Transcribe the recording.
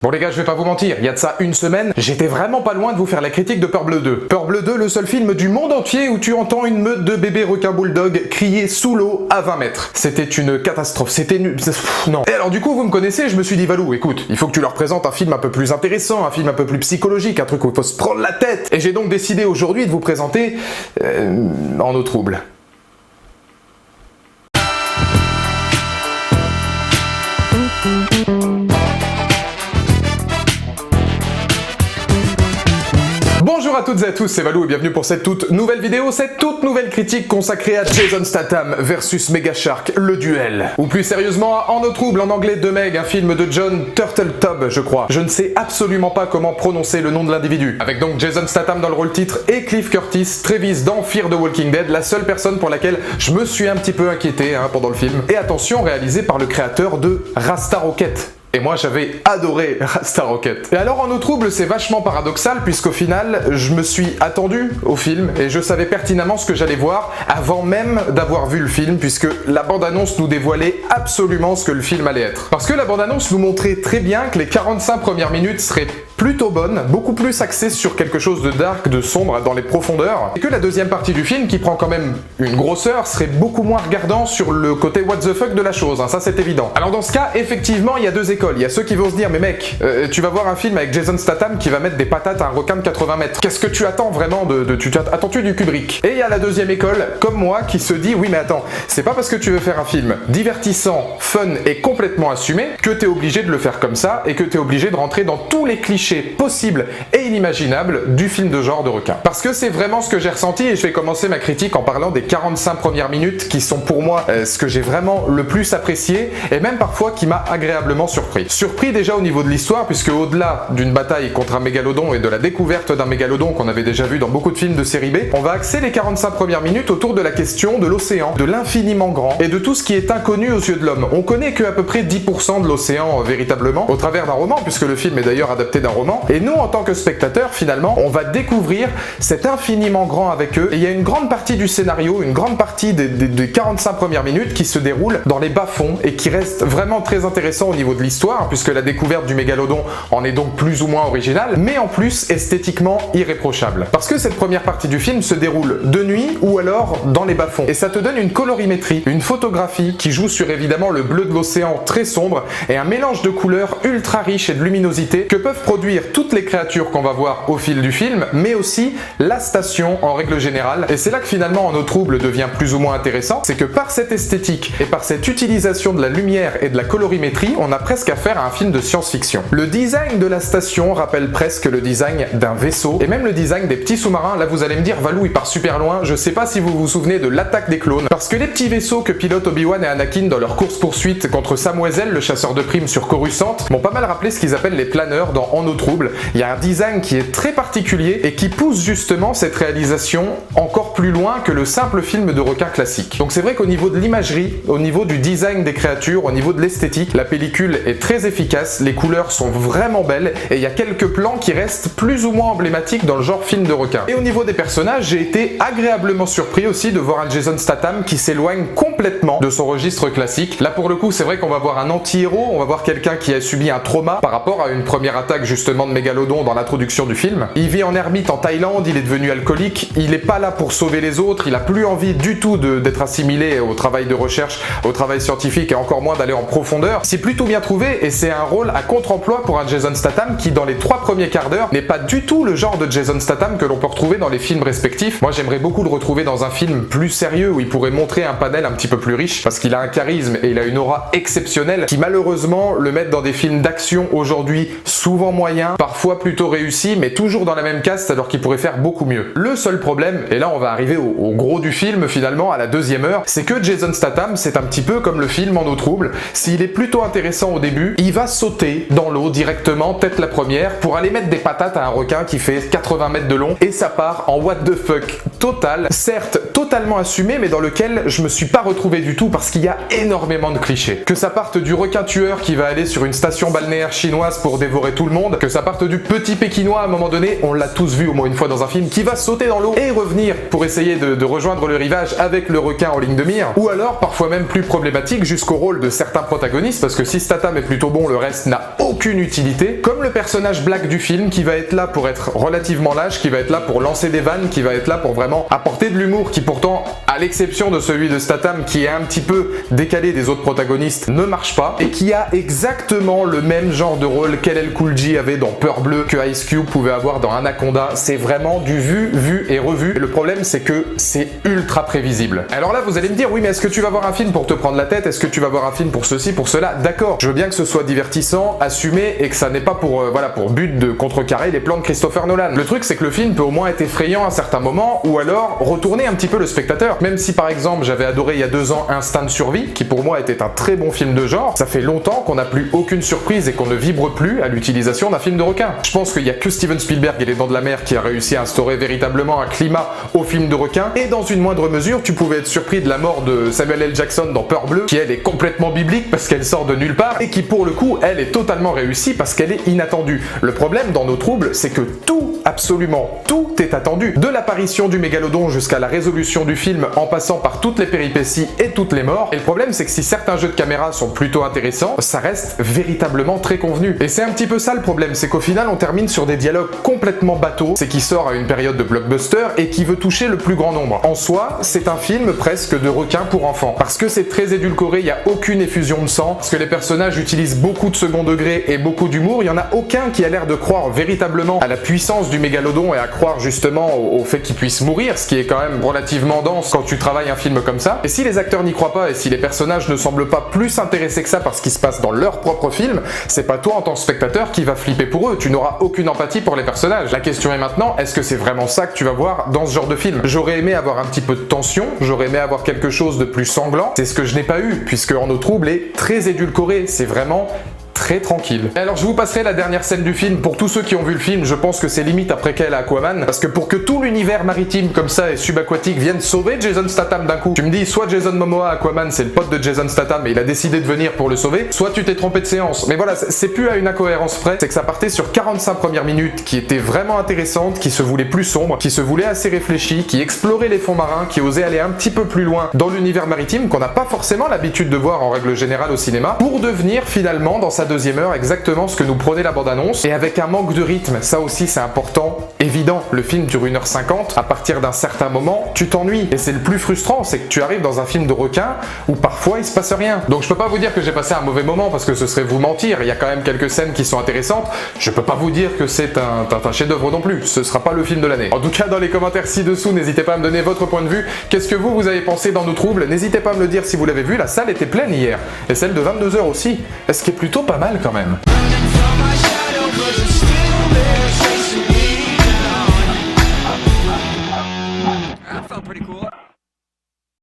Bon les gars, je vais pas vous mentir, il y a de ça une semaine, j'étais vraiment pas loin de vous faire la critique de Peur Bleue 2. Peur Bleue 2, le seul film du monde entier où tu entends une meute de bébés requins bulldog crier sous l'eau à 20 mètres. C'était une catastrophe, c'était nul, non. Et alors du coup, vous me connaissez, je me suis dit, Valou, écoute, il faut que tu leur présentes un film un peu plus intéressant, un film un peu plus psychologique, un truc où il faut se prendre la tête. Et j'ai donc décidé aujourd'hui de vous présenter En eau trouble. Bonjour à toutes et à tous, c'est Valou et bienvenue pour cette toute nouvelle vidéo, cette toute nouvelle critique consacrée à Jason Statham versus Mega Shark, le duel. Ou plus sérieusement à En eau trouble en anglais de Meg, un film de John Turteltaub, je crois. Je ne sais absolument pas comment prononcer le nom de l'individu. Avec donc Jason Statham dans le rôle titre et Cliff Curtis, Travis dans Fear the Walking Dead, la seule personne pour laquelle je me suis un petit peu inquiété pendant le film. Et attention, réalisé par le créateur de Rasta Rocket. Et moi j'avais adoré Rasta Rocket. Et alors En eau trouble c'est vachement paradoxal puisqu'au final je me suis attendu au film et je savais pertinemment ce que j'allais voir avant même d'avoir vu le film puisque la bande-annonce nous dévoilait absolument ce que le film allait être. Parce que la bande-annonce nous montrait très bien que les 45 premières minutes seraient plutôt bonnes, beaucoup plus axées sur quelque chose de dark, de sombre dans les profondeurs, et que la deuxième partie du film, qui prend quand même une grosseur, serait beaucoup moins regardant sur le côté what the fuck de la chose, ça c'est évident. Alors dans ce cas, effectivement, il y a deux écoles. Il y a ceux qui vont se dire, mais mec, tu vas voir un film avec Jason Statham qui va mettre des patates à un requin de 80 mètres. Qu'est-ce que tu attends vraiment attends-tu du Kubrick? Et il y a la deuxième école, comme moi, qui se dit, oui mais attends, c'est pas parce que tu veux faire un film divertissant, fun et complètement assumé que t'es obligé de le faire comme ça et que t'es obligé de rentrer dans tous les clichés possibles et inimaginables du film de genre de requin. Parce que c'est vraiment ce que j'ai ressenti et je vais commencer ma critique en parlant des 45 premières minutes qui sont pour moi ce que j'ai vraiment le plus apprécié et même parfois qui m'a agréablement surpris. Surpris déjà au niveau de l'histoire puisque au-delà d'une bataille contre un mégalodon et de la découverte d'un mégalodon qu'on avait déjà vu dans beaucoup de films de série B, on va axer les 45 premières minutes autour de la question de l'océan, de l'infiniment grand et de tout ce qui est inconnu aux yeux de l'homme. On connaît que à peu près 10% de l'océan véritablement au travers d'un roman puisque le film est d'ailleurs adapté d'un roman. Et nous, en tant que spectateurs, finalement, on va découvrir cet infiniment grand avec eux. Et il y a une grande partie du scénario, une grande partie des 45 premières minutes qui se déroule dans les bas-fonds et qui reste vraiment très intéressant au niveau de l'histoire, puisque la découverte du mégalodon en est donc plus ou moins originale, mais en plus esthétiquement irréprochable. Parce que cette première partie du film se déroule de nuit ou alors dans les bas-fonds. Et ça te donne une colorimétrie, une photographie qui joue sur évidemment le bleu de l'océan très sombre et un mélange de couleurs ultra riche et de luminosité que peuvent produire toutes les créatures qu'on va voir au fil du film, mais aussi la station en règle générale. Et c'est là que finalement En eau trouble devient plus ou moins intéressant, c'est que par cette esthétique et par cette utilisation de la lumière et de la colorimétrie, on a presque affaire à un film de science-fiction. Le design de la station rappelle presque le design d'un vaisseau, et même le design des petits sous-marins. Là vous allez me dire, Valou il part super loin, je sais pas si vous vous souvenez de l'attaque des clones, parce que les petits vaisseaux que pilotent Obi-Wan et Anakin dans leur course-poursuite contre Samwell, le chasseur de primes sur Coruscant, m'ont pas mal rappelé ce qu'ils appellent les planeurs dans En eau trouble. Il y a un design qui est très particulier et qui pousse justement cette réalisation encore plus loin que le simple film de requin classique. Donc c'est vrai qu'au niveau de l'imagerie, au niveau du design des créatures, au niveau de l'esthétique, la pellicule est très efficace, les couleurs sont vraiment belles et il y a quelques plans qui restent plus ou moins emblématiques dans le genre film de requin. Et au niveau des personnages, j'ai été agréablement surpris aussi de voir un Jason Statham qui s'éloigne complètement de son registre classique. Là pour le coup, c'est vrai qu'on va voir un anti-héros, on va voir quelqu'un qui a subi un trauma par rapport à une première attaque justement de mégalodon dans l'introduction du film. Il vit en ermite en Thaïlande, il est devenu alcoolique, il est pas là pour sauver les autres, il a plus envie du tout d'être assimilé au travail de recherche, au travail scientifique et encore moins d'aller en profondeur. C'est plutôt bien trouvé et c'est un rôle à contre-emploi pour un Jason Statham qui dans les 3 premiers quarts d'heure n'est pas du tout le genre de Jason Statham que l'on peut retrouver dans les films respectifs. Moi j'aimerais beaucoup le retrouver dans un film plus sérieux où il pourrait montrer un panel un petit peu plus riche parce qu'il a un charisme et il a une aura exceptionnelle qui malheureusement le mettent dans des films d'action aujourd'hui souvent moyens, parfois plutôt réussi, mais toujours dans la même caste alors qu'il pourrait faire beaucoup mieux. Le seul problème, et là on va arriver au gros du film finalement, à la deuxième heure, c'est que Jason Statham c'est un petit peu comme le film En eau trouble. S'il est plutôt intéressant au début, il va sauter dans l'eau directement, tête la première, pour aller mettre des patates à un requin qui fait 80 mètres de long, et ça part en what the fuck total, certes totalement assumé, mais dans lequel je me suis pas retrouvé du tout parce qu'il y a énormément de clichés. Que ça parte du requin tueur qui va aller sur une station balnéaire chinoise pour dévorer tout le monde, que ça parte du petit pékinois à un moment donné, on l'a tous vu au moins une fois dans un film, qui va sauter dans l'eau et revenir pour essayer de rejoindre le rivage avec le requin en ligne de mire, ou alors parfois même plus problématique jusqu'au rôle de certains protagonistes, parce que si Statham est plutôt bon, le reste n'a aucune utilité, comme le personnage black du film qui va être là pour être relativement lâche, qui va être là pour lancer des vannes, qui va être là pour vraiment apporter de l'humour, qui pourtant, à l'exception de celui de Statham qui est un petit peu décalé des autres protagonistes, ne marche pas, et qui a exactement le même genre de rôle qu'LL Cool J avait dans Peur Bleue, que Ice Cube pouvait avoir dans Anaconda. C'est vraiment du vu et revu. Et le problème, c'est que c'est ultra prévisible. Alors là, vous allez me dire, oui, mais est-ce que tu vas voir un film pour te prendre la tête? Est-ce que tu vas voir un film pour ceci, pour cela? D'accord, je veux bien que ce soit divertissant, assumé, et que ça n'ait pas pour but de contrecarrer les plans de Christopher Nolan. Le truc, c'est que le film peut au moins être effrayant à certains moments, ou alors retourner un petit peu le spectateur. Même si, par exemple, j'avais adoré il y a 2 ans Instinct de survie, qui pour moi était un très bon film de genre, ça fait longtemps qu'on n'a plus aucune surprise et qu'on ne vibre plus à l'utilisation d'un film de requin. Je pense qu'il y a que Steven Spielberg et Les Dents de la Mer qui a réussi à instaurer véritablement un climat au film de requin, et dans une moindre mesure, tu pouvais être surpris de la mort de Samuel L. Jackson dans Peur Bleue, qui elle est complètement biblique parce qu'elle sort de nulle part, et qui pour le coup, elle est totalement réussie parce qu'elle est inattendue. Le problème dans Nos Troubles, c'est que tout, absolument tout est attendu. De l'apparition du mégalodon jusqu'à la résolution du film, en passant par toutes les péripéties et toutes les morts. Et le problème, c'est que si certains jeux de caméra sont plutôt intéressants, ça reste véritablement très convenu. Et c'est un petit peu ça le problème, c'est qu'au final, on termine sur des dialogues complètement bateaux, c'est qui sort à une période de blockbuster et qui veut toucher le plus grand nombre. En soi, c'est un film presque de requin pour enfants. Parce que c'est très édulcoré, il n'y a aucune effusion de sang, parce que les personnages utilisent beaucoup de second degré et beaucoup d'humour, il n'y en a aucun qui a l'air de croire véritablement à la puissance du mégalodon et à croire justement au fait qu'il puisse mourir, ce qui est quand même relativement dense quand tu travailles un film comme ça. Et si les acteurs n'y croient pas et si les personnages ne semblent pas plus intéressés que ça par ce qui se passe dans leur propre film, c'est pas toi en tant que spectateur qui va flipper pour eux, tu n'auras aucune empathie pour les personnages. La question est maintenant, est-ce que c'est vraiment ça que tu vas voir dans ce genre de film? J'aurais aimé avoir un petit peu de tension, j'aurais aimé avoir quelque chose de plus sanglant, c'est ce que je n'ai pas eu, puisque En Eau Trouble est très édulcoré, c'est vraiment très tranquille. Alors je vous passerai la dernière scène du film. Pour tous ceux qui ont vu le film, je pense que c'est limite après qu'elle à Aquaman, parce que pour que tout l'univers maritime comme ça et subaquatique vienne sauver Jason Statham d'un coup, tu me dis soit Jason Momoa Aquaman c'est le pote de Jason Statham et il a décidé de venir pour le sauver, soit tu t'es trompé de séance. Mais voilà, c'est plus à une incohérence près, c'est que ça partait sur 45 premières minutes qui étaient vraiment intéressantes, qui se voulaient plus sombres, qui se voulaient assez réfléchies, qui exploraient les fonds marins, qui osaient aller un petit peu plus loin dans l'univers maritime qu'on n'a pas forcément l'habitude de voir en règle générale au cinéma, pour devenir finalement dans sa deuxième heure exactement ce que nous prenait la bande-annonce, et avec un manque de rythme, ça aussi c'est important, évident. Le film dure 1h50, à partir d'un certain moment, tu t'ennuies, et c'est le plus frustrant, c'est que tu arrives dans un film de requin où parfois il se passe rien. Donc je peux pas vous dire que j'ai passé un mauvais moment parce que ce serait vous mentir, il y a quand même quelques scènes qui sont intéressantes, je peux pas vous dire que c'est un chef-d'œuvre non plus, ce sera pas le film de l'année. En tout cas, dans les commentaires ci-dessous, n'hésitez pas à me donner votre point de vue, qu'est-ce que vous avez pensé dans Nos Troubles, n'hésitez pas à me le dire si vous l'avez vu, la salle était pleine hier, et celle de 22h aussi, ce qui est plutôt pas mal quand même. That felt pretty cool.